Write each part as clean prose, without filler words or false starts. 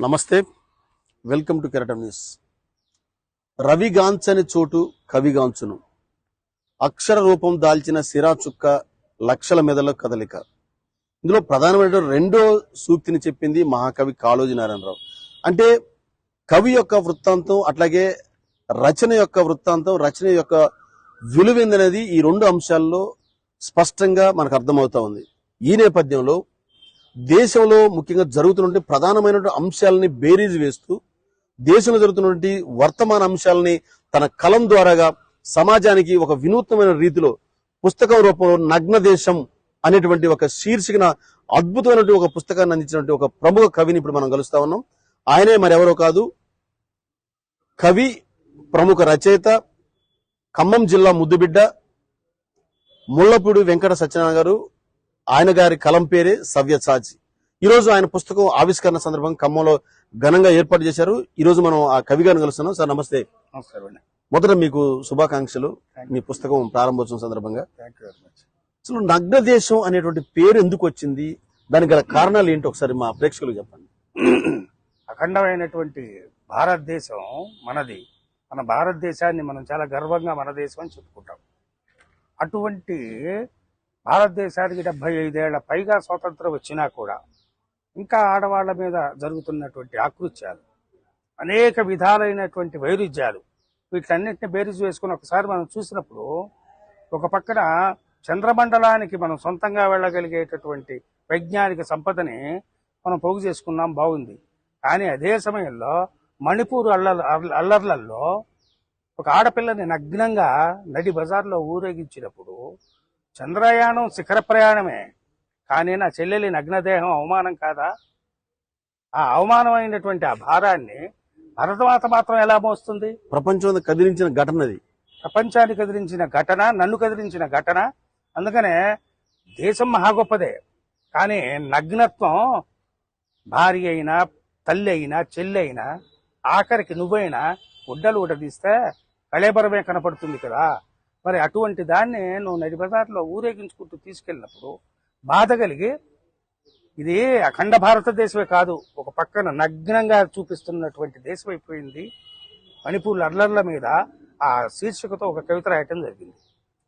నమస్తే, welcome to కెరటం news. రవిగాంచని చోటు కవిగాంచును, అక్షర రూపం దాల్చిన సిరా చుక్క లక్షల మెదల కదలిక. ఇందులో ప్రధానమైన రెండో సూక్తిని చెప్పింది మహాకవి కాళోజీ నారాయణరావు. అంటే కవి యొక్క వృత్తాంతం, అట్లాగే రచన యొక్క వృత్తాంతం, రచన యొక్క విలువైందనేది ఈ రెండు అంశాల్లో స్పష్టంగా మనకు అర్థమవుతా ఉంది. ఈ నేపథ్యంలో దేశంలో ముఖ్యంగా జరుగుతున్న ప్రధానమైన అంశాలని బేరీజు వేస్తూ దేశంలో జరుగుతున్నటువంటి వర్తమాన అంశాలని తన కలం ద్వారాగా సమాజానికి ఒక వినూత్నమైన రీతిలో పుస్తకం రూపంలో నగ్న దేశం అనేటువంటి ఒక శీర్షికన అద్భుతమైనటువంటి ఒక పుస్తకాన్ని అందించినటువంటి ఒక ప్రముఖ కవిని ఇప్పుడు మనం కలుస్తా ఉన్నాం. ఆయనే మరెవరో కాదు, కవి, ప్రముఖ రచయిత, ఖమ్మం జిల్లా ముద్దుబిడ్డ ముళ్లపూడి వెంకట సత్యనారాయణ గారు. ఆయన గారి కలం పేరే సవ్యసాచి. ఈ రోజు ఆయన పుస్తకం ఆవిష్కరణ సందర్భంగా ఖమ్మంలో ఘనంగా ఏర్పాటు చేశారు. ఈ రోజు మనం ఆ కవి గారిని కలుస్తున్నాం. సార్ నమస్తే. నమస్కారం. మొదట మీకు శుభాకాంక్షలు మీ పుస్తకం ప్రారంభోత్సవం సందర్భంగా. అసలు నగ్న దేశం అనేటువంటి పేరు ఎందుకు వచ్చింది, దానికి గల కారణాలు ఏంటి ఒకసారి మా ప్రేక్షకులకు చెప్పండి. అఖండమైనటువంటి భారతదేశం మనది. మన భారతదేశాన్ని మనం చాలా గర్వంగా మన దేశం అని చెప్పుకుంటాం. అటువంటి భారతదేశానికి 75 ఏళ్ల పైగా స్వాతంత్రం వచ్చినా కూడా ఇంకా ఆడవాళ్ల మీద జరుగుతున్నటువంటి ఆకృత్యాలు, అనేక విధాలైనటువంటి వైరుధ్యాలు, వీటన్నిటిని బేరీజు వేసుకుని ఒకసారి మనం చూసినప్పుడు ఒక పక్కన చంద్రమండలానికి మనం సొంతంగా వెళ్ళగలిగేటటువంటి వైజ్ఞానిక సంపదని మనం పోగు చేసుకున్నాం, బాగుంది. కానీ అదే సమయంలో మణిపూర్ అల్లర్లలో ఒక ఆడపిల్లని నగ్నంగా నడి బజార్లో ఊరేగించినప్పుడు చంద్రయానం శిఖర ప్రయాణమే, కానీ నా చెల్లెలి నగ్నదేహం అవమానం కాదా? ఆ అవమానమైనటువంటి ఆ భారాన్ని భరతమాత మాత్రం ఎలా మోస్తుంది? ప్రపంచం కదిలించిన ఘటనది, ప్రపంచాన్ని కదిలించిన ఘటన, నన్ను కదిలించిన ఘటన. అందుకనే దేశం మహా గొప్పదే, కానీ నగ్నత్వం భార్య అయినా, తల్లి అయినా, చెల్లి అయినా, ఆఖరికి నువ్వైనా గుడ్డలు ఊడదీస్తే కళేబరమే కనపడుతుంది కదా. మరి అటువంటి దాన్ని నువ్వు నడి బజార్లో ఊరేగించుకుంటూ తీసుకెళ్ళినప్పుడు బాధ కలిగి, ఇది అఖండ భారతదేశమే కాదు, ఒక పక్కన నగ్నంగా చూపిస్తున్నటువంటి దేశం అయిపోయింది. మణిపూర్ అల్లర్ల మీద ఆ శీర్షికతో ఒక కవిత రాయటం జరిగింది.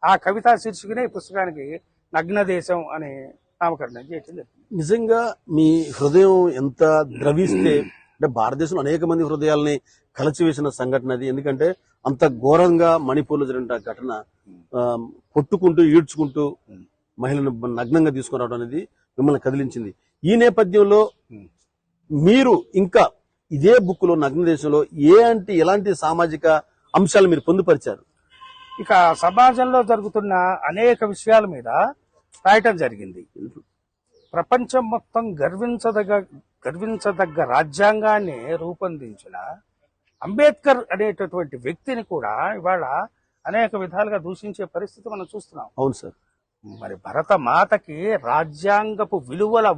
ఆ కవితా శీర్షికనే ఈ పుస్తకానికి నగ్న దేశం అని నామకరణం చేయటం జరిగింది. నిజంగా మీ హృదయం ఎంత ద్రవిస్తే, అంటే భారతదేశంలో అనేక మంది హృదయాల్ని కలచివేసిన సంఘటన అది. ఎందుకంటే అంత ఘోరంగా మణిపూర్లో జరిగిన ఘటన, కొట్టుకుంటూ ఈడ్చుకుంటూ మహిళను నగ్నంగా తీసుకురావడం అనేది మిమ్మల్ని కదిలించింది. ఈ నేపథ్యంలో మీరు ఇంకా ఇదే బుక్ లో నగ్న దేశంలో ఎలాంటి సామాజిక అంశాలు మీరు పొందుపరిచారు? ఇక సమాజంలో జరుగుతున్న అనేక విషయాల మీద రాయటం జరిగింది. ప్రపంచం మొత్తం గర్వించదగ్గ రాజ్యాంగాన్ని రూపొందించిన అంబేద్కర్ అనేటటువంటి వ్యక్తిని కూడా ఇవాళ అనేక విధాలుగా దూషించే పరిస్థితి మనం చూస్తున్నాం. అవును సార్. మరి భరత మాతకి రాజ్యాంగపు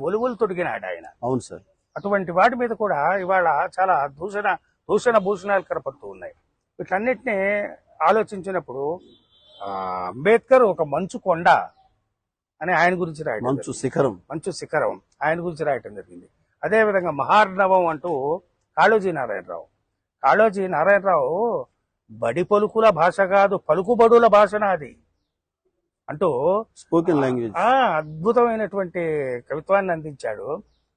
ఒలువలు తొడిగినాడు ఆయన. అవును సార్. అటువంటి వాటి మీద కూడా ఇవాళ చాలా దూషణ భూషణాలు కనపడుతూ ఉన్నాయి. వీటన్నిటిని ఆలోచించినప్పుడు అంబేద్కర్ ఒక మంచు కొండ అని ఆయన గురించి రాయటం, మంచు శిఖరం ఆయన గురించి రాయటం జరిగింది. అదేవిధంగా మహార్ణవం అంటూ కాళోజీ నారాయణరావు బడి పలుకుల భాష కాదు, పలుకుబడుల భాష నాది అంటూ స్పోకెన్ లాంగ్వేజ్ అద్భుతమైనటువంటి కవిత్వాన్ని అందించాడు.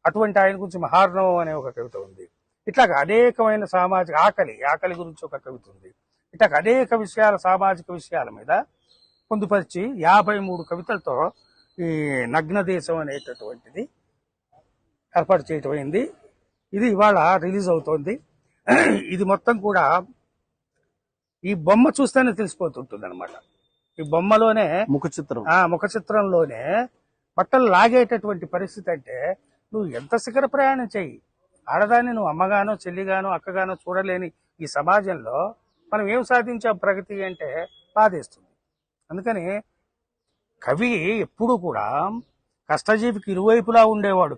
అటువంటి ఆయన గురించి మహార్ణవం అనే ఒక కవిత ఉంది. ఇట్లా అనేకమైన సామాజిక ఆకలి గురించి ఒక కవిత ఉంది. ఇట్లా అనేక విషయాల, సామాజిక విషయాల మీద పొందుపరిచి 53 కవితలతో ఈ నగ్న దేశం అనేటటువంటిది ఏర్పాటు చేయటం అయింది. ఇది ఇవాళ రిలీజ్ అవుతోంది. ఇది మొత్తం కూడా ఈ బొమ్మ చూస్తేనే తెలిసిపోతుంటుంది అనమాట. ఈ బొమ్మలోనే ముఖ చిత్రంలోనే బట్టలు లాగేటటువంటి పరిస్థితి. అంటే నువ్వు ఎంత శిఖర ప్రయాణం చెయ్యి, ఆడదాన్ని నువ్వు అమ్మగానో, చెల్లిగానో, అక్కగానో చూడలేని ఈ సమాజంలో మనం ఏం సాధించాం ప్రగతి అంటే బాధేస్తుంది. అందుకని కవి ఎప్పుడు కూడా కష్టజీవికి ఇరువైపులా ఉండేవాడు.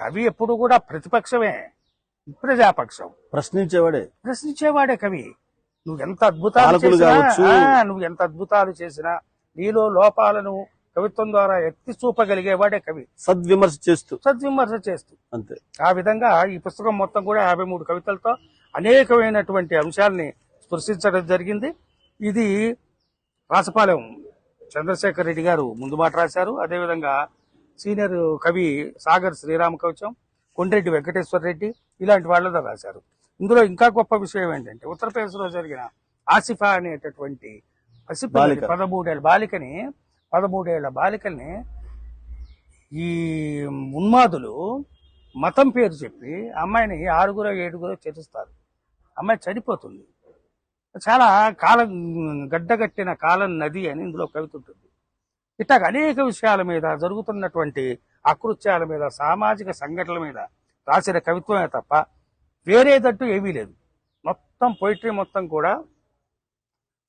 కవి ఎప్పుడు కూడా ప్రతిపక్షమే, ప్రజాపక్షం. ప్రశ్నించేవాడే కవి. నువ్వు ఎంత అద్భుతాలు చేసినా నీలో లోపాలను కవిత్వం ద్వారా ఎత్తి చూపగలిగేవాడే కవి, సద్విమర్శ చేస్తూ సద్విమర్శ చేస్తూ. అంతే. ఆ విధంగా ఈ పుస్తకం మొత్తం కూడా 53 కవితలతో అనేకమైనటువంటి అంశాలని స్పృశించడం జరిగింది. ఇది రాసపాలెం చంద్రశేఖర్ రెడ్డి గారు ముందు మాట రాశారు. అదేవిధంగా సీనియర్ కవి సాగర్ శ్రీరామ కవచం, కొండ్రెడ్డి వెంకటేశ్వర రెడ్డి ఇలాంటి వాళ్ళతో రాశారు. ఇందులో ఇంకా గొప్ప విషయం ఏంటంటే ఉత్తరప్రదేశ్లో జరిగిన ఆసిఫా అనేటటువంటి పసిపిల్లని 13 ఏళ్ల బాలికల్ని ఈ ఉన్మాదులు మతం పేరు చెప్పి అమ్మాయిని 6-7 చేరుస్తారు. అమ్మాయి చనిపోతుంది. చాలా కాలం గడ్డగట్టిన కాలం నది అని ఇందులో కవిత ఉంటుంది. ఇట్లా అనేక విషయాల మీద జరుగుతున్నటువంటి అకృత్యాల మీద, సామాజిక సంఘటనల మీద రాసిన కవిత్వమే తప్ప వేరేదంటూ ఏమీ లేదు. మొత్తం పోయిటరీ మొత్తం కూడా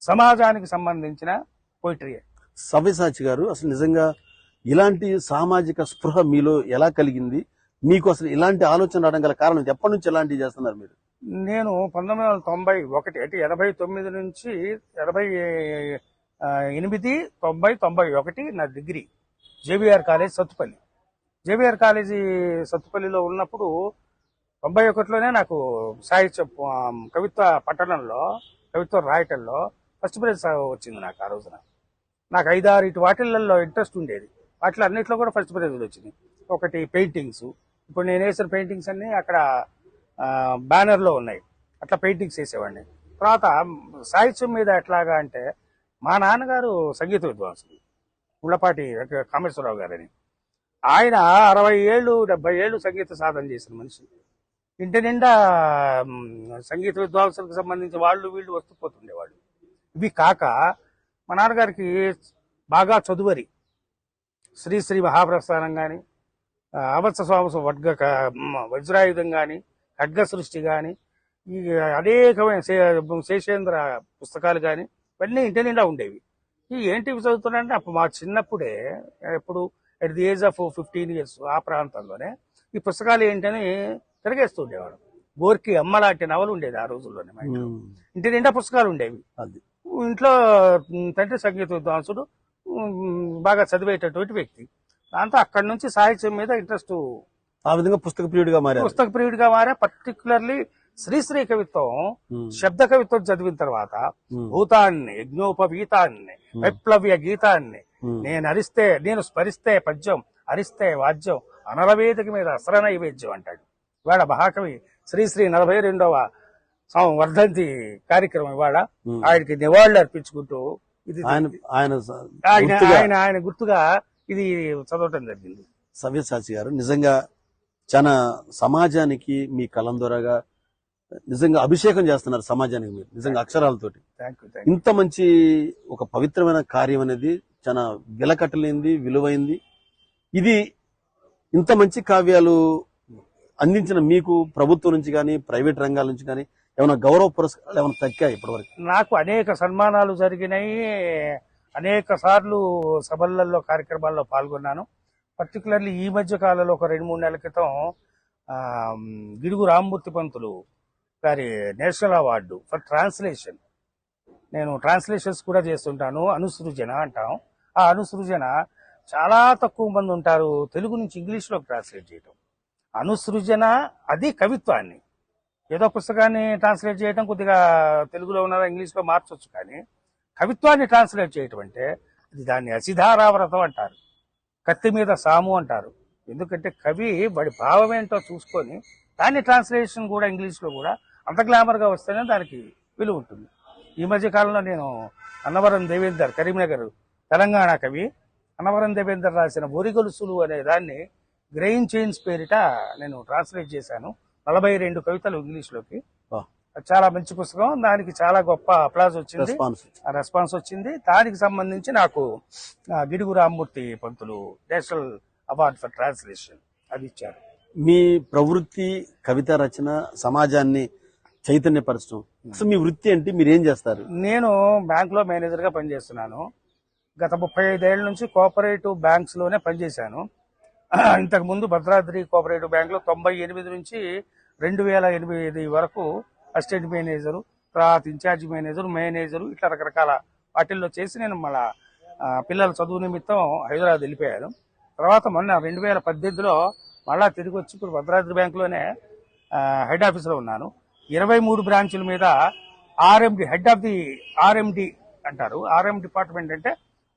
సమాజానికి సంబంధించిన పోయిటరీయే. సవ్యసాచి గారు, అసలు నిజంగా ఇలాంటి సామాజిక స్పృహ మీలో ఎలా కలిగింది? మీకు అసలు ఇలాంటి ఆలోచన రావడం గల కారణం ఎప్పటి నుంచి ఇలాంటివి చేస్తున్నారు మీరు? నేను 1991 అంటే 89 నుంచి 88, 90, 91 నా degree JVR college Sathupalli. JVR college సత్తుపల్లిలో ఉన్నప్పుడు 91లోనే నాకు సాహిత్య కవిత్వ పఠనంలో, కవిత్వం రాయటంలో ఫస్ట్ ప్రైజ్ వచ్చింది నాకు. ఆ రోజున నాకు 5-6 వాటిల్లో ఇంట్రెస్ట్ ఉండేది. వాటిలో అన్నింటిలో కూడా ఫస్ట్ ప్రైజ్లు వచ్చింది. ఒకటి పెయింటింగ్స్, ఇప్పుడు నేను వేసిన పెయింటింగ్స్ అన్ని అక్కడ బ్యానర్లో ఉన్నాయి. అట్లా పెయింటింగ్స్ వేసేవాడిని. తర్వాత సాహిత్యం మీద ఎట్లాగా అంటే మా నాన్నగారు సంగీత విద్వాంసులు, ఉళ్ళపాటి కామేశ్వరరావు గారని. ఆయన 60 ఏళ్ళు 70 ఏళ్ళు సంగీత సాధన చేసిన మనిషి. ఇంటి నిండా సంగీత విద్వాంసులకు సంబంధించి వాళ్ళు వీళ్ళు వస్తూ పోతుండేవాళ్ళు. ఇవి కాక మా నాన్నగారికి బాగా చదువరి శ్రీశ్రీ మహాప్రస్థానం కానీ, అవత్స స్వామి వజ్రాయుధం కానీ, ఖడ్గ సృష్టి కానీ, ఈ అనేకమైన శేషేంద్ర పుస్తకాలు కానీ ఇవన్నీ ఇంటి నిండా ఉండేవి. ఈ ఏంటివి చదువుతున్నాయంటే అప్పుడు మా చిన్నప్పుడే, ఎప్పుడు at the age of 15 years ఆ ప్రాంతంలోనే ఈ పుస్తకాలు ఏంటని తిరిగేస్తూ ఉండేవాడు. గోర్కి అమ్మ లాంటి నవలు ఉండేది ఆ రోజుల్లోనే. మా ఇంటి నిండా పుస్తకాలు ఉండేవి. ఇంట్లో తండ్రి సంగీత విద్వాంసుడు, బాగా చదివేటటువంటి వ్యక్తి. దాంతో అక్కడి నుంచి సాహిత్యం మీద ఇంట్రెస్ట్, ఆ విధంగా పుస్తక ప్రియుడిగా మారా. పర్టికులర్లీ శ్రీశ్రీ కవిత్వం, శబ్ద కవిత్వం చదివిన తర్వాత భూతాన్ని, యజ్ఞోపవీతాన్ని, వైప్లవ్య గీతాన్ని, నేను స్మరిస్తే పద్యం, అరిస్తే వాద్యం, అనరవేదిక మీద అసర నైవేద్యం అంటాడు. ఇవాళ మహాకవి శ్రీశ్రీ 42వ వర్ధంతి కార్యక్రమం. ఇవాళ ఆయనకి నివాళులు అర్పించుకుంటూ ఇది ఆయన గుర్తుగా ఇది చదవటం జరిగింది. సవ్యసాచి గారు, నిజంగా చాలా సమాజానికి మీ కలం ద్వారాగా నిజంగా అభిషేకం చేస్తున్నారు సమాజానికి మీరు, నిజంగా అక్షరాలతోటి. ఇంత మంచి ఒక పవిత్రమైన కార్యం అనేది చాలా విలకట్టలేంది, విలువైంది. ఇది ఇంత మంచి కావ్యాలు అందించిన మీకు ప్రభుత్వం నుంచి కానీ, ప్రైవేట్ రంగాల నుంచి కానీ ఏమైనా గౌరవ పురస్కారాలు ఏమైనా తగ్గాయి ఇప్పటివరకు? నాకు అనేక సన్మానాలు జరిగినాయి. అనేక సార్లు సభలలో, కార్యక్రమాల్లో పాల్గొన్నాను. పర్టికులర్లీ ఈ మధ్య కాలంలో ఒక 2-3 నెలల క్రితం గిడుగు రామ్మూర్తి పంతులు గారి నేషనల్ అవార్డు ఫర్ ట్రాన్స్లేషన్, నేను ట్రాన్స్లేషన్స్ కూడా చేస్తుంటాను, అనుసృజన అంటాం. ఆ అనుసృజన చాలా తక్కువ మంది ఉంటారు తెలుగు నుంచి ఇంగ్లీష్లోకి ట్రాన్స్లేట్ చేయటం. అనుసృజన అది కవిత్వాన్ని, ఏదో పుస్తకాన్ని ట్రాన్స్లేట్ చేయడం కొద్దిగా తెలుగులో ఉన్నదా ఇంగ్లీష్లో మార్చొచ్చు, కానీ కవిత్వాన్ని ట్రాన్స్లేట్ చేయటం అంటే దాన్ని అసిధారావ్రతం అంటారు, కత్తి మీద సాము అంటారు. ఎందుకంటే కవి వాడి భావం ఏంటో చూసుకొని దాన్ని ట్రాన్స్లేషన్ కూడా ఇంగ్లీష్లో కూడా అంత గ్లామర్గా వస్తేనే దానికి విలువ ఉంటుంది. ఈ మధ్య కాలంలో నేను అన్నవరం దేవేందర్, కరీంనగర్ తెలంగాణ కవి అన్నవరం దేవేందర్ రాసిన బొరిగొలుసులు అనే దాన్ని గ్రెయిన్ చైన్స్ పేరిట నేను ట్రాన్స్లేట్ చేశాను. 42 కవితలు ఇంగ్లీష్లోకి. చాలా మంచి పుస్తకం. దానికి చాలా గొప్ప అప్లాజ్ వచ్చింది, రెస్పాన్స్ వచ్చింది. దానికి సంబంధించి నాకు గిడుగు రామ్మూర్తి పంతులు నేషనల్ అవార్డు ఫర్ ట్రాన్స్లేషన్ అది ఇచ్చారు. మీ ప్రవృత్తి కవిత రచన, సమాజాన్ని చైతన్యపరచడం. అసలు మీ వృత్తి ఏంటి, మీరు ఏం చేస్తారు? నేను బ్యాంకులో మేనేజర్గా పనిచేస్తున్నాను. గత 35 ఏళ్ల నుంచి కోఆపరేటివ్ బ్యాంక్స్ లోనే పనిచేశాను. ఇంతకు ముందు భద్రాద్రి కోఆపరేటివ్ బ్యాంక్ లో 98 నుంచి 2008 వరకు అసిస్టెంట్ మేనేజరు, తర్వాత ఇన్ఛార్జ్ మేనేజరు, ఇట్లా రకరకాల వాటిల్లో చేసి నేను మళ్ళా పిల్లల చదువు నిమిత్తం హైదరాబాద్ వెళ్ళిపోయాను. తర్వాత మొన్న 2018లో మళ్ళా తిరిగి వచ్చి ఇప్పుడు భద్రాద్రి బ్యాంకులోనే హెడ్ ఆఫీస్లో ఉన్నాను. 23 బ్రాంచుల మీద RMD, head of the RMD అంటారు. ఆర్ఎం డిపార్ట్మెంట్ అంటే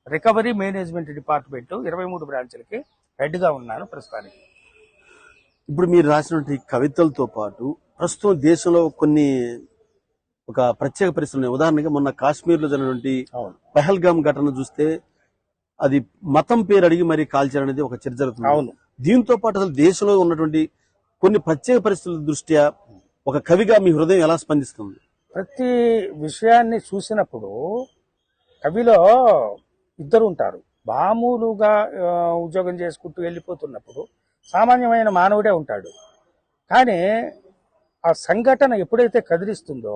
రికవరీ మేనేజ్మెంట్ డిపార్ట్మెంట్. 23 బ్రాంచులకి హెడ్గా ఉన్నాను ప్రస్తుతానికి. ఇప్పుడు మీరు రాసినటువంటి కవితలతో పాటు ప్రస్తుతం దేశంలో కొన్ని ఒక ప్రత్యేక పరిస్థితులు ఉన్నాయి. ఉదాహరణగా మొన్న కాశ్మీర్లో జరిగినటువంటి పహల్గామ్ ఘటన చూస్తే అది మతం పేరు అడిగి మరి కాల్చారనేది ఒక చర్చ జరుగుతుంది. అవును. దీంతో పాటు అసలు దేశంలో ఉన్నటువంటి కొన్ని ప్రత్యేక పరిస్థితుల దృష్ట్యా ఒక కవిగా మీ హృదయం ఎలా స్పందిస్తుంది? ప్రతి విషయాన్ని చూసినప్పుడు కవిలో ఇద్దరు ఉంటారు. మామూలుగా ఉద్యోగం చేసుకుంటూ వెళ్ళిపోతున్నప్పుడు సామాన్యమైన మానవుడే ఉంటాడు. కానీ ఆ సంఘటన ఎప్పుడైతే కదిలిస్తుందో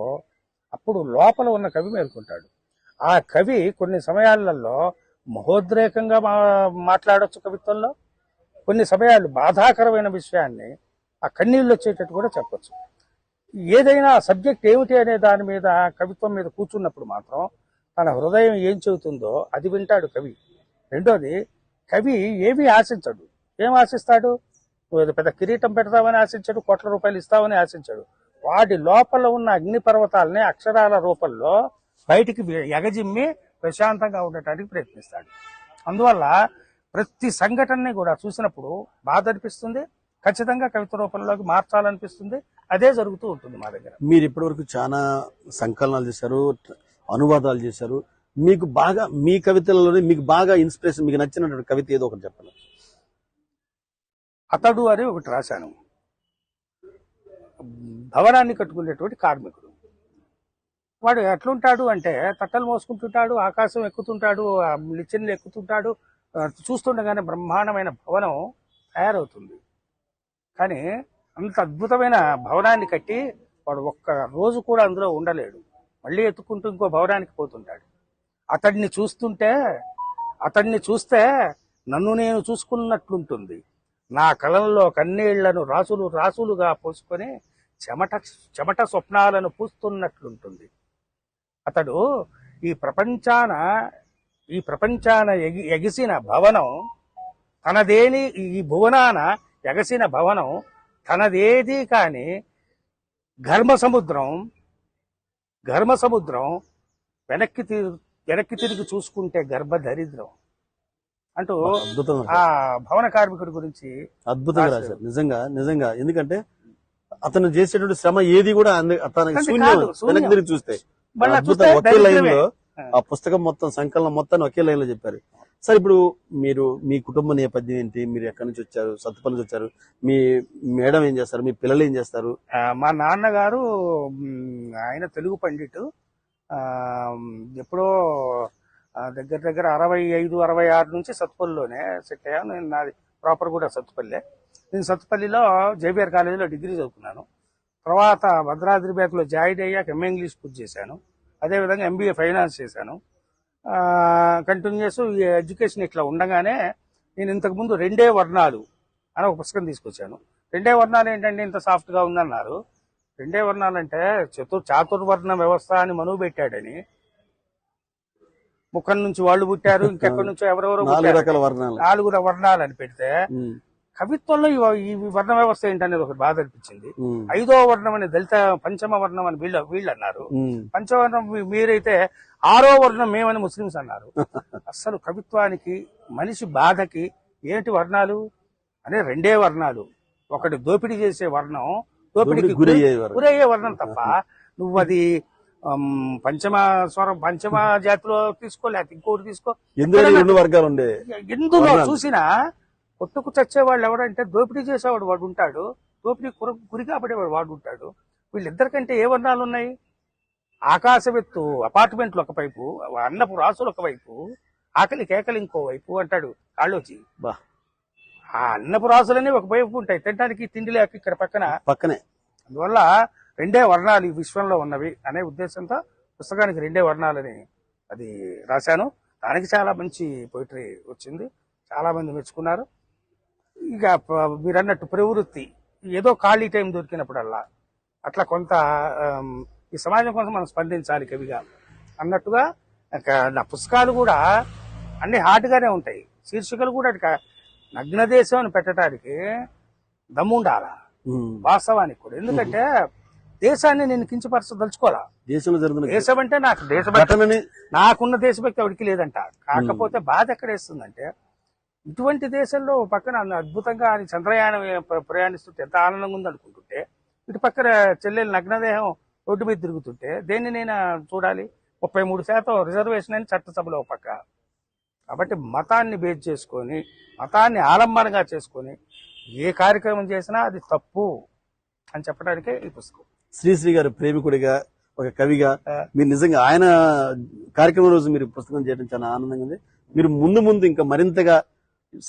అప్పుడు లోపల ఉన్న కవి మేల్కొంటాడు. ఆ కవి కొన్ని సమయాలలో మహోద్రేకంగా మాట్లాడొచ్చు కవిత్వంలో, కొన్ని సమయాలు బాధాకరమైన విషయాన్ని ఆ కన్నీళ్ళు వచ్చేటట్టు కూడా చెప్పొచ్చు. ఏదైనా సబ్జెక్ట్ ఏమిటి అనే దాని మీద కవిత్వం మీద కూర్చున్నప్పుడు మాత్రం తన హృదయం ఏం చెబుతుందో అది వింటాడు కవి. రెండోది, కవి ఏమీ ఆశించడు. ఏం ఆశిస్తాడు? నువ్వు పెద్ద కిరీటం పెడతావని ఆశించాడు, కోట్ల రూపాయలు ఇస్తావని ఆశించాడు. వాటి లోపల ఉన్న అగ్నిపర్వతాలని అక్షరాల రూపంలో బయటికి ఎగజిమ్మి ప్రశాంతంగా ఉండటానికి ప్రయత్నిస్తాడు. అందువల్ల ప్రతి సంఘటనని కూడా చూసినప్పుడు బాధ అనిపిస్తుంది, ఖచ్చితంగా కవిత రూపంలోకి మార్చాలనిపిస్తుంది. అదే జరుగుతూ ఉంటుంది మా దగ్గర. మీరు ఇప్పటివరకు చాలా సంకలనాలు చేశారు, అనువాదాలు చేశారు. మీకు బాగా మీ కవితలలోనే మీకు బాగా ఇన్స్పిరేషన్, మీకు నచ్చినటువంటి కవిత ఏదో ఒకటి చెప్పండి. అతడు అని ఒకటి రాశాను. భవనాన్ని కట్టుకునేటువంటి కార్మికుడు. వాడు ఎట్లుంటాడు అంటే తట్టలు మోసుకుంటుంటాడు, ఆకాశం ఎక్కుతుంటాడు, నిచ్చెనలు ఎక్కుతుంటాడు. చూస్తుండగానే బ్రహ్మాండమైన భవనం తయారవుతుంది. కానీ అంత అద్భుతమైన భవనాన్ని కట్టి వాడు ఒక్క రోజు కూడా అందులో ఉండలేడు. మళ్ళీ ఎత్తుకుంటూ ఇంకో భవనానికి పోతుంటాడు. అతడిని చూస్తే నన్ను నేను చూసుకున్నట్లుంటుంది. నా కళల్లో కన్నీళ్లను రాసులు రాసులుగా పోసుకొని చెమట స్వప్నాలను పూస్తున్నట్లుంటుంది. అతడు ఈ ప్రపంచాన ఎగిసిన భవనం తనదేని, ఈ భువనాన ఎగసిన భవనం తనదేది కాని ఘర్మ సముద్రం వెనక్కి తిరిగి చూసుకుంటే గర్భదరిద్రం అంటూ ఆ భవన కార్మికుడి గురించి అద్భుతంగా రాశారు. నిజంగా ఎందుకంటే అతను చేసేటువంటి శ్రమ ఏది కూడా అతనికి శూన్యం. వెనక్కి తిరిగి చూస్తే ఒకే లైన్ లో ఆ పుస్తకం మొత్తం సంకలనం మొత్తాన్ని ఒకే లైన్ లో చెప్పారు. సార్, ఇప్పుడు మీరు మీ కుటుంబ నేపథ్యం ఏంటి? మీరు ఎక్కడి నుంచి వచ్చారు? సత్తుపల్లి నుంచి వచ్చారు. మీ మేడం ఏం చేస్తారు? మీ పిల్లలు ఏం చేస్తారు? మా నాన్నగారు ఆయన తెలుగు పండిట్. ఎప్పుడో దగ్గర 65-66 నుంచి సత్తుపల్లిలోనే సెట్ అయ్యాను. నేను నాది ప్రాపర్ కూడా సత్తుపల్లి. నేను సత్తుపల్లిలో జేబీఆర్ కాలేజీలో డిగ్రీ చదువుకున్నాను. తర్వాత భద్రాద్రి బ్యాంకులో జాయిన్ అయ్యాక ఎంఏ ఇంగ్లీష్ పూర్తి చేశాను. అదేవిధంగా ఎంబీఏ ఫైనాన్స్ చేశాను. కంటిన్యూస్ ఈ ఎడ్యుకేషన్ ఇట్లా ఉండగానే నేను ఇంతకుముందు 2 వర్ణాలు అని ఒక పుస్తకం తీసుకొచ్చాను. 2 వర్ణాలు ఏంటంటే ఇంత సాఫ్ట్గా ఉందన్నారు. 2 వర్ణాలు అంటే చాతుర్వర్ణ వ్యవస్థ అని మనువు పెట్టాడని, ముఖం నుంచి వాళ్ళు పుట్టారు, ఇంకెక్కడి నుంచో ఎవరెవరో 4 వర్ణాలు అని పెడితే కవిత్వంలో ఈ వర్ణ వ్యవస్థ ఏంటనేది ఒకటి బాధ అనిపించింది. 5వ వర్ణం అని దళిత పంచమ వర్ణం అని వీళ్ళు అన్నారు. పంచవర్ణం మీరైతే 6వ వర్ణం మేమని ముస్లింస్ అన్నారు. అస్సలు కవిత్వానికి మనిషి బాధకి ఏంటి వర్ణాలు అనే 2 వర్ణాలు. ఒకటి దోపిడీ చేసే వర్ణం, దోపిడీకి గురయ్యే వర్ణం తప్ప నువ్వు అది పంచమ జాతిలో తీసుకో, లేకపోతే ఇంకోటి తీసుకో. ఎందులో చూసినా కొట్టుకు చచ్చేవాళ్ళు ఎవరంటే దోపిడీ చేసేవాడు వాడు ఉంటాడు, దోపిడీ గురిగా పడేవాడు వాడు ఉంటాడు. వీళ్ళిద్దరికంటే ఏ వర్ణాలు ఉన్నాయి? ఆకాశవెత్తు అపార్ట్మెంట్లు ఒకవైపు, అన్నపు రాసులు ఒకవైపు, ఆకలి కేకలి ఇంకోవైపు అంటాడు కాళ్ళోచి. ఆ అన్నపు రాసులన్నీ ఒకవైపు ఉంటాయి, తినడానికి తిండి లేక ఇక్కడ పక్కనే. అందువల్ల 2 వర్ణాలు ఈ విశ్వంలో ఉన్నవి అనే ఉద్దేశంతో పుస్తకానికి 2 వర్ణాలని అది రాశాను. దానికి చాలా మంచి పోయిటరీ వచ్చింది, చాలా మంది మెచ్చుకున్నారు. ఇక మీరన్నట్టు ప్రవృత్తి ఏదో ఖాళీ టైం దొరికినప్పుడల్లా అట్లా కొంత ఈ సమాజం కోసం మనం స్పందించాలి కవిగా అన్నట్టుగా నా పుస్తకాలు కూడా అన్ని హాట్ గానే ఉంటాయి. శీర్షికలు కూడా నగ్న దేశం అని పెట్టడానికి దమ్ముండాలా వాస్తవానికి కూడా. ఎందుకంటే దేశాన్ని నేను కించపరచదలుచుకోవాలా. దేశంలో జరుగుతున్న దేశం అంటే నాకు దేశభక్తి, ఘటనని నాకున్న దేశభక్తి ఎవరికి లేదంట. కాకపోతే బాధ ఎక్కడ వేస్తుందంటే, ఇటువంటి దేశంలో ఓ పక్కన అద్భుతంగా ఆయన చంద్రయానం ప్రయాణిస్తుంటే ఎంత ఆనందంగా ఉంది అనుకుంటుంటే, ఇటు పక్కన చెల్లెలు నగ్నదేహం రోడ్డు మీద తిరుగుతుంటే దేన్ని నేను చూడాలి? 33% రిజర్వేషన్ అని చట్టసభలో ఒక పక్క. కాబట్టి మతాన్ని బేస్ చేసుకొని, మతాన్ని ఆలంబనగా చేసుకొని ఏ కార్యక్రమం చేసినా అది తప్పు అని చెప్పడానికే ఈ పుస్తకం. శ్రీశ్రీ గారి ప్రేమికుడిగా, ఒక కవిగా మీరు నిజంగా ఆయన కార్యక్రమం రోజు మీరు పుస్తకం చేయడం చాలా ఆనందంగా ఉంది. మీరు ముందు ముందు ఇంకా మరింతగా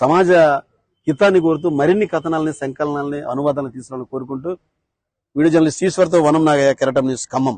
సమాజ హితాన్ని కోరుతూ మరిన్ని కథనాలని, సంకలనాలని, అనువాదాలను తీసుకురావాలని కోరుకుంటూ వీడియో జర్నలిస్ట్ ఈశ్వర్తో వనం నాగయ్య, కెరటం న్యూస్, ఖమ్మం.